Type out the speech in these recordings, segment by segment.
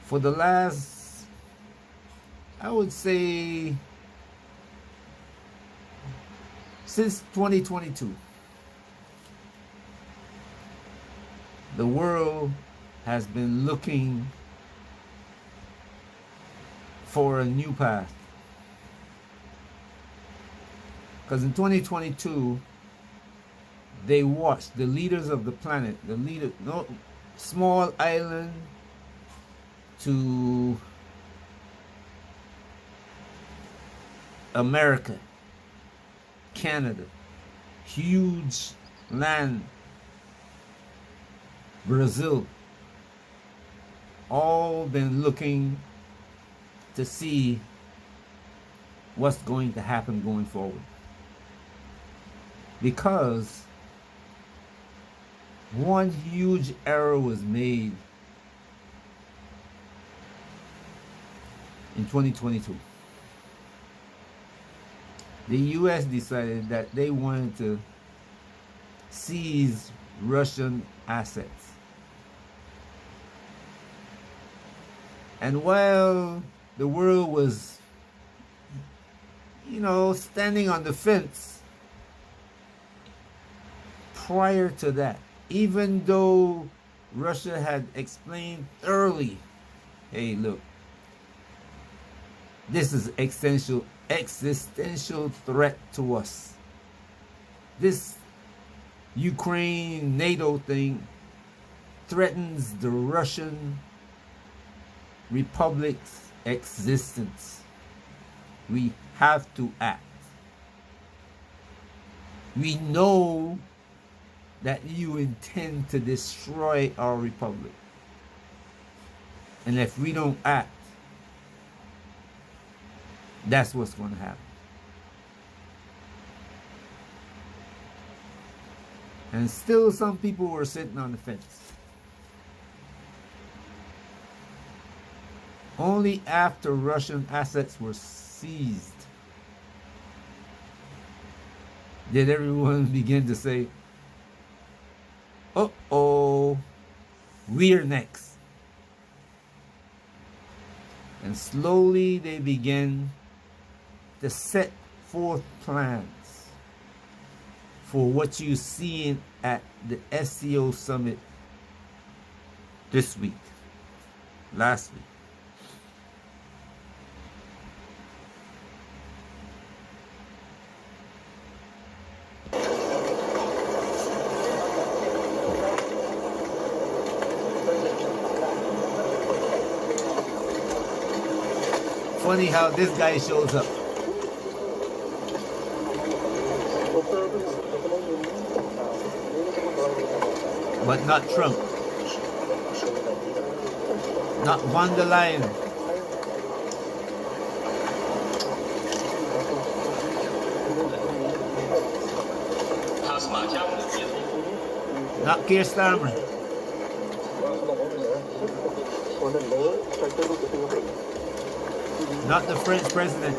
for the last, I would say, since 2022, the world has been looking for a new path. Because in 2022, they watched the leaders of the planet, the leader, no, small island to America, Canada, huge land, Brazil, all been looking to see what's going to happen going forward. Because one huge error was made in 2022. The US decided that they wanted to seize Russian assets. And while the world was, standing on the fence prior to that, even though Russia had explained thoroughly, hey, look, this is existential threat to us. This Ukraine NATO thing threatens the Russian Republic's existence. We have to act. We know that you intend to destroy our republic. And if we don't act, that's what's going to happen. And still some people were sitting on the fence. Only after Russian assets were seized did everyone begin to say, uh-oh, we're next. And slowly they began to set forth plans for what you seen at the SCO summit this week, last week. Funny how this guy shows up. But not Trump. Not von der Leyen. Not Keir Starmer. Not the French president.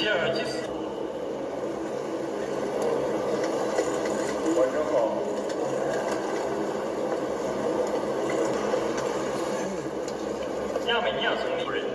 吉尔吉斯。晚上好。亚美尼亚总理夫人。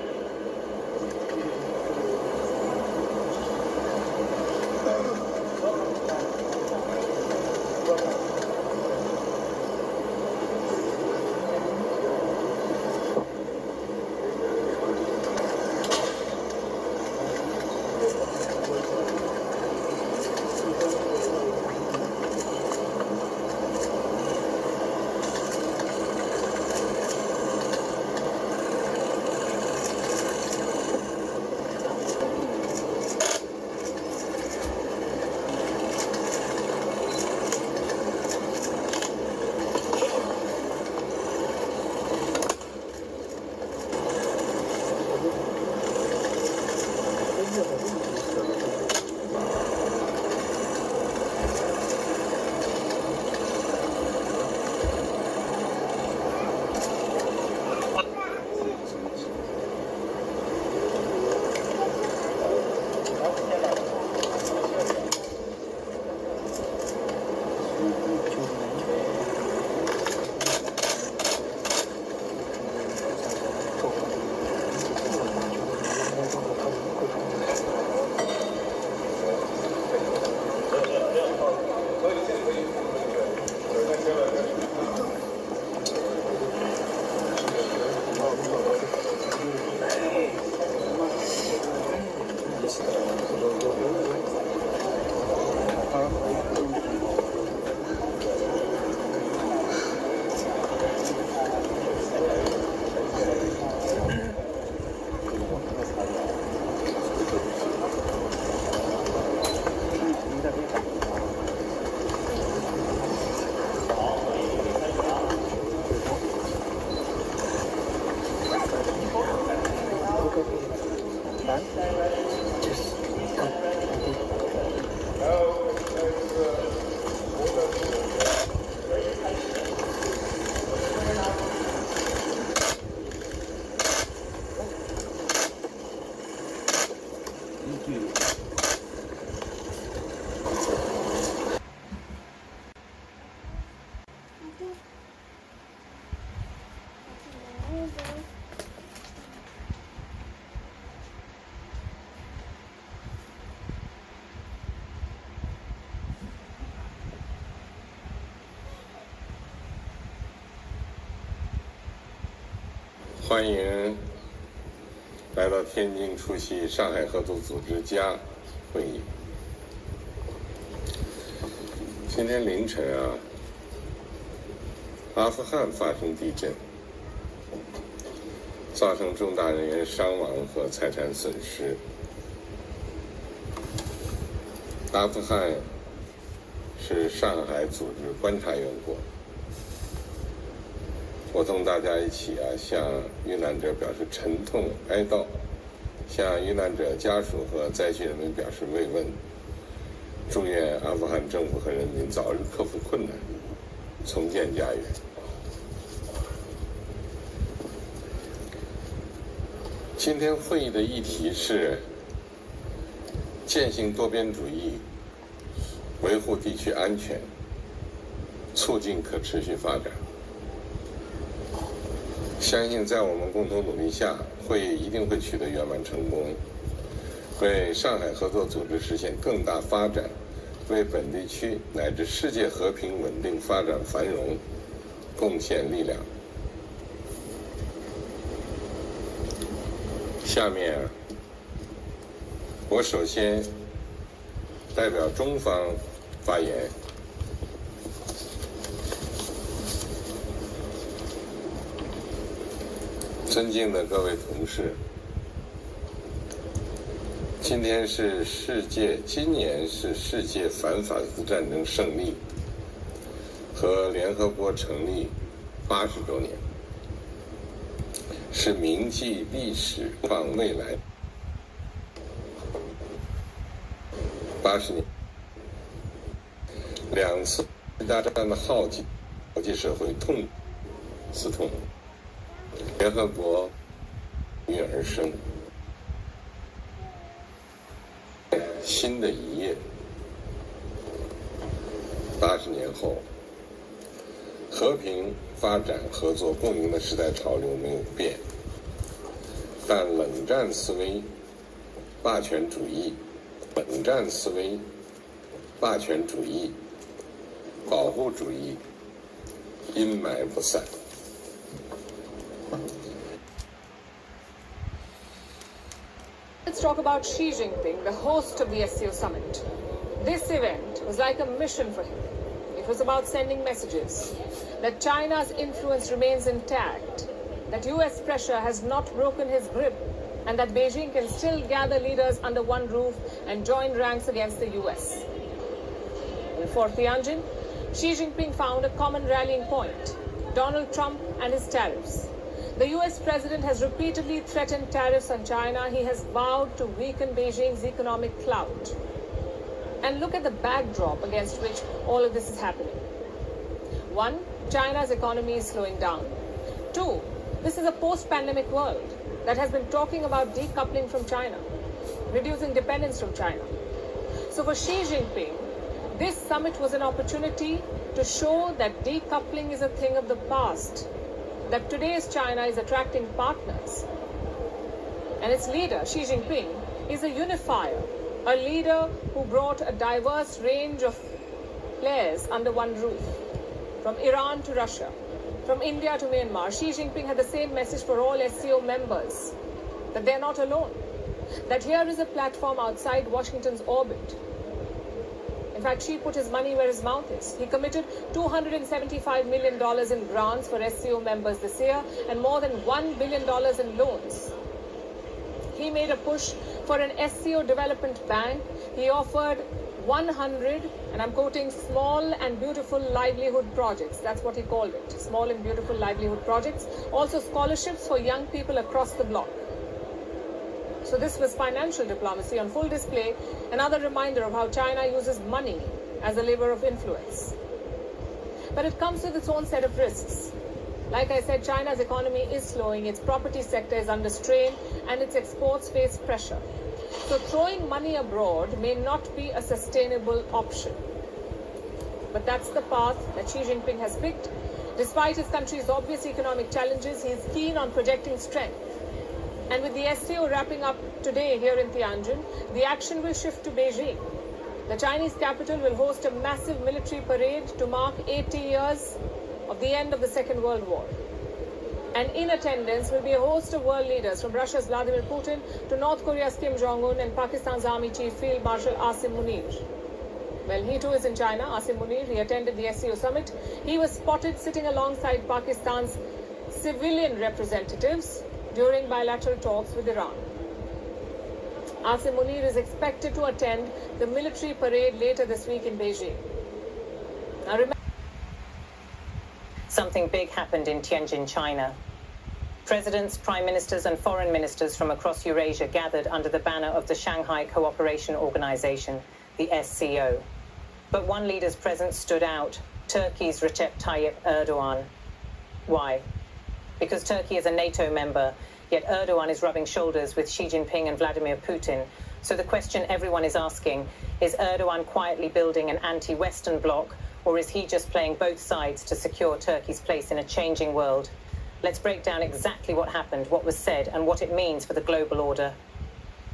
欢迎来到天津出席上海合作组织家会议。今天凌晨阿富汗发生地震，造成重大人员伤亡和财产损失。阿富汗是上海组织观察员国。我同大家一起向遇难者表示沉痛哀悼，向遇难者家属和灾区人民表示慰问，祝愿阿富汗政府和人民早日克服困难，重建家园。今天会议的议题是践行多边主义，维护地区安全，促进可持续发展。相信在我们共同努力下，会议一定会取得圆满成功，为上海合作组织实现更大发展，为本地区乃至世界和平稳定发展繁荣贡献力量。下面我首先代表中方发言。尊敬的各位同事，今年是世界反法西斯战争胜利和联合国成立80周年，是铭记历史、望未来。80年，两次大战的浩劫，国际社会痛刺痛。联合国应运而生，新的一页。80年后，和平、发展、合作、共赢的时代潮流没有变，但冷战思维、霸权主义、保护主义阴霾不散。Let's talk about Xi Jinping, the host of the SCO summit. This event was like a mission for him. It was about sending messages that China's influence remains intact, that US pressure has not broken his grip, and that Beijing can still gather leaders under one roof and join ranks against the US. Before Tianjin, Xi Jinping found a common rallying point: Donald Trump and his tariffs. The US president has repeatedly threatened tariffs on China. He has vowed to weaken Beijing's economic clout. And look at the backdrop against which all of this is happening. 1. China's economy is slowing down. 2. This is a post-pandemic world that has been talking about decoupling from China, reducing dependence from China. So for Xi Jinping, this summit was an opportunity to show that decoupling is a thing of the past, that today's China is attracting partners. And its leader, Xi Jinping, is a unifier, a leader who brought a diverse range of players under one roof, from Iran to Russia, from India to Myanmar. Xi Jinping had the same message for all SCO members, that they are not alone, that here is a platform outside Washington's orbit. In fact, Xi put his money where his mouth is. He committed $275 million in grants for SCO members this year and more than $1 billion in loans. He made a push for an SCO development bank. He offered 100, and I'm quoting, small and beautiful livelihood projects. That's what he called it, small and beautiful livelihood projects. Also scholarships for young people across the bloc. So this was financial diplomacy on full display, another reminder of how China uses money as a lever of influence. But it comes with its own set of risks. Like I said, China's economy is slowing, its property sector is under strain, and its exports face pressure. So throwing money abroad may not be a sustainable option. But that's the path that Xi Jinping has picked. Despite his country's obvious economic challenges, he is keen on projecting strength. And with the SCO wrapping up today here in Tianjin, the action will shift to Beijing. The Chinese capital will host a massive military parade to mark 80 years of the end of the Second World War. And in attendance will be a host of world leaders, from Russia's Vladimir Putin to North Korea's Kim Jong-un and Pakistan's Army Chief Field Marshal Asim Munir. Well, he too is in China, Asim Munir. He attended the SCO summit. He was spotted sitting alongside Pakistan's civilian representatives during bilateral talks with Iran. Asim Munir is expected to attend the military parade later this week in Beijing. Now remember, something big happened in Tianjin, China. Presidents, prime ministers and foreign ministers from across Eurasia gathered under the banner of the Shanghai Cooperation Organization, the SCO. But one leader's presence stood out: Turkey's Recep Tayyip Erdogan. Why? Because Turkey is a NATO member, yet Erdogan is rubbing shoulders with Xi Jinping and Vladimir Putin. So the question everyone is asking, is Erdogan quietly building an anti-Western bloc, or is he just playing both sides to secure Turkey's place in a changing world? Let's break down exactly what happened, what was said, and what it means for the global order.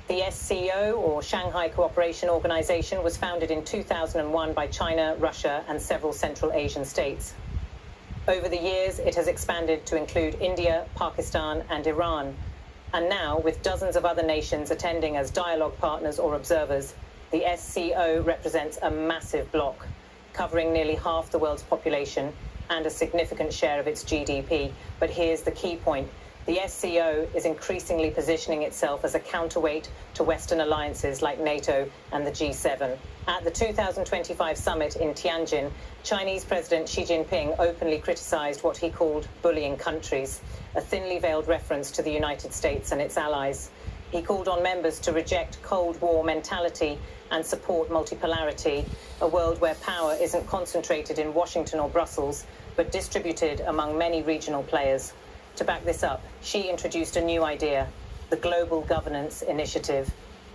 The SCO, or Shanghai Cooperation Organization, was founded in 2001 by China, Russia, and several Central Asian states. Over the years, it has expanded to include India, Pakistan, and Iran. And now, with dozens of other nations attending as dialogue partners or observers, the SCO represents a massive bloc, covering nearly half the world's population and a significant share of its GDP. But here's the key point. The SCO is increasingly positioning itself as a counterweight to Western alliances like NATO and the G7. At the 2025 summit in Tianjin, Chinese President Xi Jinping openly criticized what he called bullying countries, a thinly veiled reference to the United States and its allies. He called on members to reject Cold War mentality and support multipolarity, a world where power isn't concentrated in Washington or Brussels, but distributed among many regional players. To back this up, Xi introduced a new idea, the Global Governance Initiative.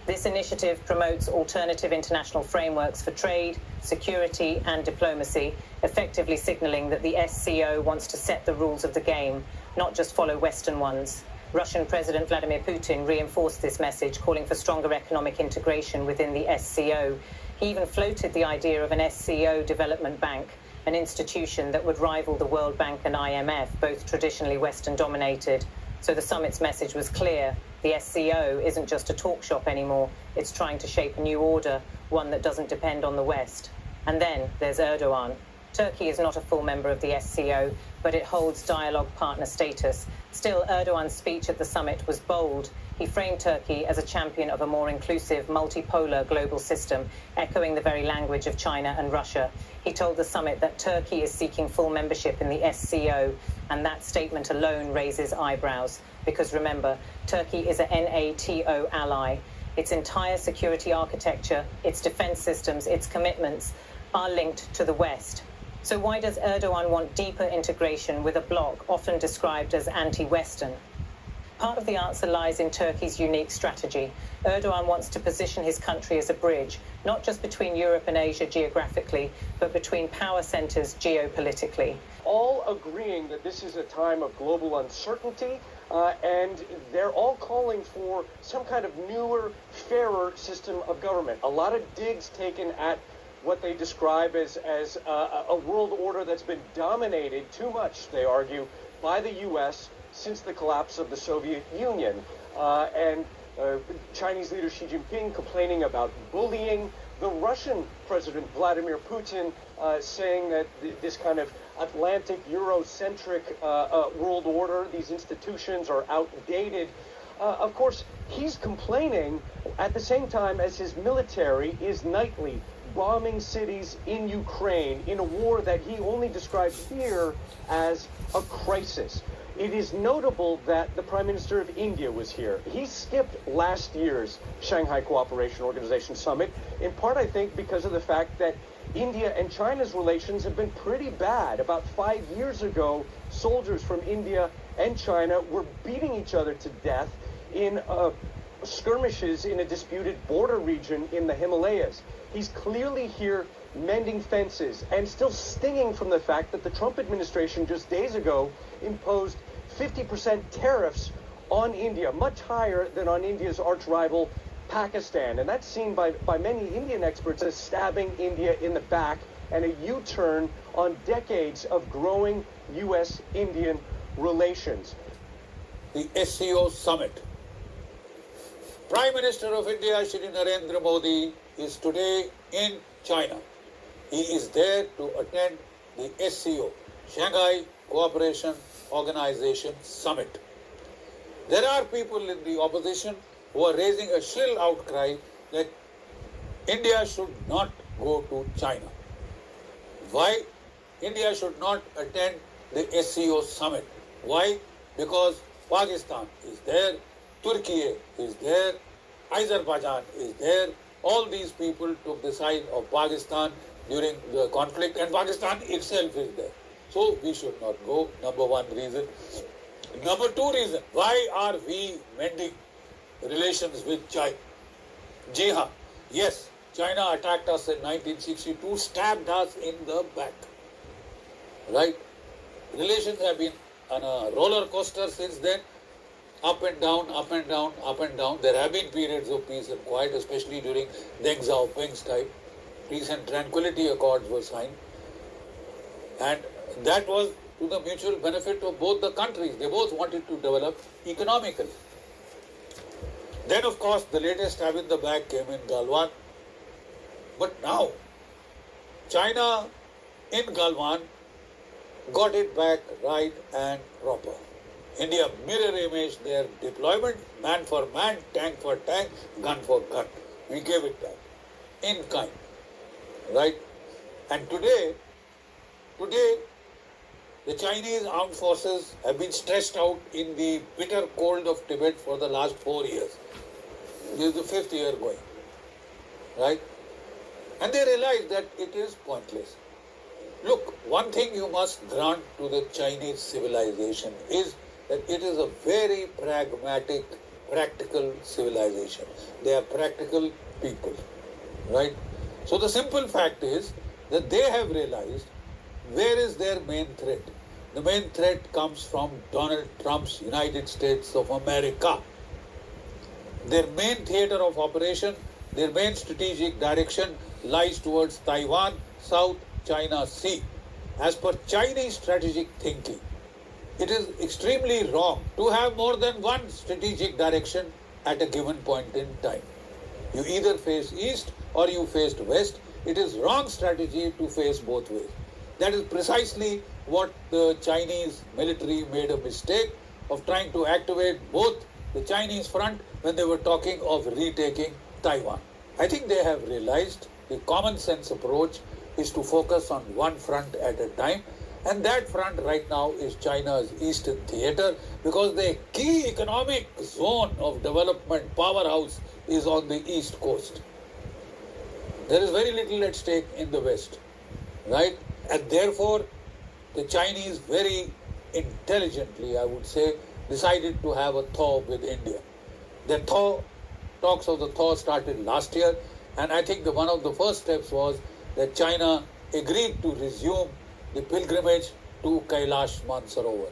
This initiative promotes alternative international frameworks for trade, security, and diplomacy, effectively signaling that the SCO wants to set the rules of the game, not just follow Western ones. Russian President Vladimir Putin reinforced this message, calling for stronger economic integration within the SCO. He even floated the idea of an SCO development bank, an institution that would rival the World Bank and IMF, both traditionally Western-dominated. So the summit's message was clear. The SCO isn't just a talk shop anymore. It's trying to shape a new order, one that doesn't depend on the West. And then there's Erdogan. Turkey is not a full member of the SCO, but it holds dialogue partner status. Still, Erdogan's speech at the summit was bold. He framed Turkey as a champion of a more inclusive, multipolar global system, echoing the very language of China and Russia. He told the summit that Turkey is seeking full membership in the SCO, and that statement alone raises eyebrows. Because remember, Turkey is a NATO ally. Its entire security architecture, its defense systems, its commitments are linked to the West. So why does Erdogan want deeper integration with a bloc often described as anti-Western? Part of the answer lies in Turkey's unique strategy. Erdogan wants to position his country as a bridge, not just between Europe and Asia geographically, but between power centers geopolitically. All agreeing that this is a time of global uncertainty, and they're all calling for some kind of newer, fairer system of government. A lot of digs taken at what they describe as a world order that's been dominated too much, they argue, by the U.S. since the collapse of the Soviet Union. And Chinese leader Xi Jinping complaining about bullying. The Russian President Vladimir Putin saying that this kind of Atlantic Eurocentric world order, these institutions are outdated. Of course, he's complaining at the same time as his military is nightly bombing cities in Ukraine in a war that he only describes here as a crisis. It is notable that the Prime Minister of India was here. He skipped last year's Shanghai Cooperation Organization summit, in part, I think, because of the fact that India and China's relations have been pretty bad. About 5 years ago, soldiers from India and China were beating each other to death in skirmishes in a disputed border region in the Himalayas. He's clearly here mending fences and still stinging from the fact that the Trump administration just days ago imposed 50% tariffs on India, much higher than on India's arch rival Pakistan. And that's seen by many Indian experts as stabbing India in the back and a U-turn on decades of growing U.S.-Indian relations. The SCO summit. Prime Minister of India, Shri Narendra Modi, is today in China. He is there to attend the SCO, Shanghai Cooperation Organization Summit. There are people in the opposition who are raising a shrill outcry that India should not go to China. Why? India should not attend the SCO summit. Why? Because Pakistan is there, Turkey is there, Azerbaijan is there. All these people took the side of Pakistan during the conflict, and Pakistan itself is there. So we should not go, number one reason. Number two reason, why are we mending relations with China? Ji haan, yes, China attacked us in 1962, stabbed us in the back. Right? Relations have been on a roller coaster since then. Up and down, up and down, up and down. There have been periods of peace and quiet, especially during Deng Xiaoping's time. Peace and tranquility accords were signed. And that was to the mutual benefit of both the countries. They both wanted to develop economically. Then, of course, the latest stab in the back came in Galwan. But now, China in Galwan got it back right and proper. India mirror image their deployment, man for man, tank for tank, gun for gun. We gave it back in kind, right? And today, the Chinese armed forces have been stretched out in the bitter cold of Tibet for the last 4 years. This is the 5th year going, right? And they realize that it is pointless. Look, one thing you must grant to the Chinese civilization is that it is a very pragmatic practical civilization. They are practical people, right? So the simple fact is that they have realized where is their main threat. The main threat comes from Donald Trump's United States of America. Their main theater of operation, their main strategic direction lies towards Taiwan, South China Sea. As per Chinese strategic thinking, it is extremely wrong to have more than one strategic direction at a given point in time. You either face east or you face west. It is wrong strategy to face both ways. That is precisely what the Chinese military made a mistake of trying to activate both the Chinese front when they were talking of retaking Taiwan. I think they have realized the common sense approach is to focus on one front at a time, and that front right now is China's Eastern Theater, because the key economic zone of development powerhouse is on the East Coast. There is very little at stake in the West, right? And therefore, the Chinese very intelligently, I would say, decided to have a thaw with India. The talks of the thaw started last year, and I think one of the first steps was that China agreed to resume the pilgrimage to Kailash Mansarovar.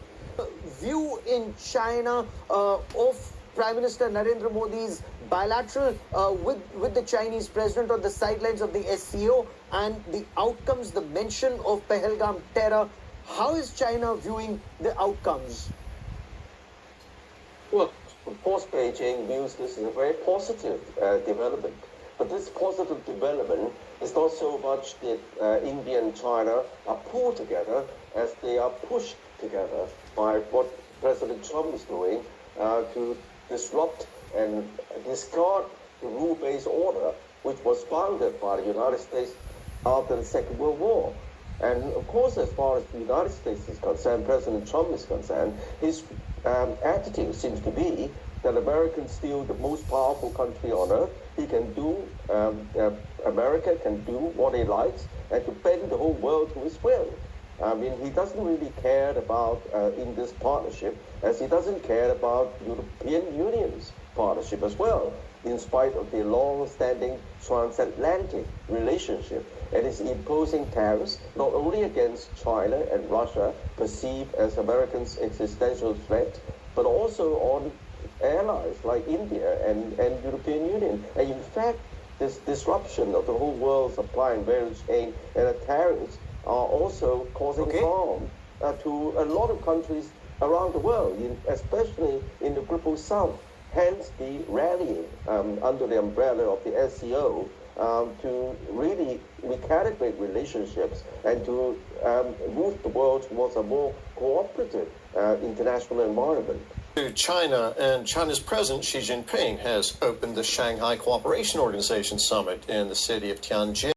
View in China of Prime Minister Narendra Modi's bilateral with the Chinese president on the sidelines of the SCO, and the outcomes, the mention of Pahalgam terror. How is China viewing the outcomes? Well, of course, Beijing views this as a very positive development. But this positive development is not so much that India and China are pulled together as they are pushed together by what President Trump is doing to disrupt and discard the rule-based order which was founded by the United States after the Second World War. And of course, as far as the United States is concerned, President Trump is concerned, his attitude seems to be that America is still the most powerful country on earth. He can do, America can do what he likes and to bend the whole world to his will. I mean, he doesn't really care about in this partnership, as he doesn't care about European Union's partnership as well, in spite of the long-standing transatlantic relationship, and is imposing tariffs not only against China and Russia, perceived as Americans' existential threat, but also on allies like India and European Union. And in fact, this disruption of the whole world supply and value chain and the tariffs are also causing harm to a lot of countries around the world, especially in the Global South. Hence the rallying under the umbrella of the SCO to really recalibrate relationships and to move the world towards a more cooperative international environment. China, and China's President Xi Jinping has opened the Shanghai Cooperation Organization Summit in the city of Tianjin.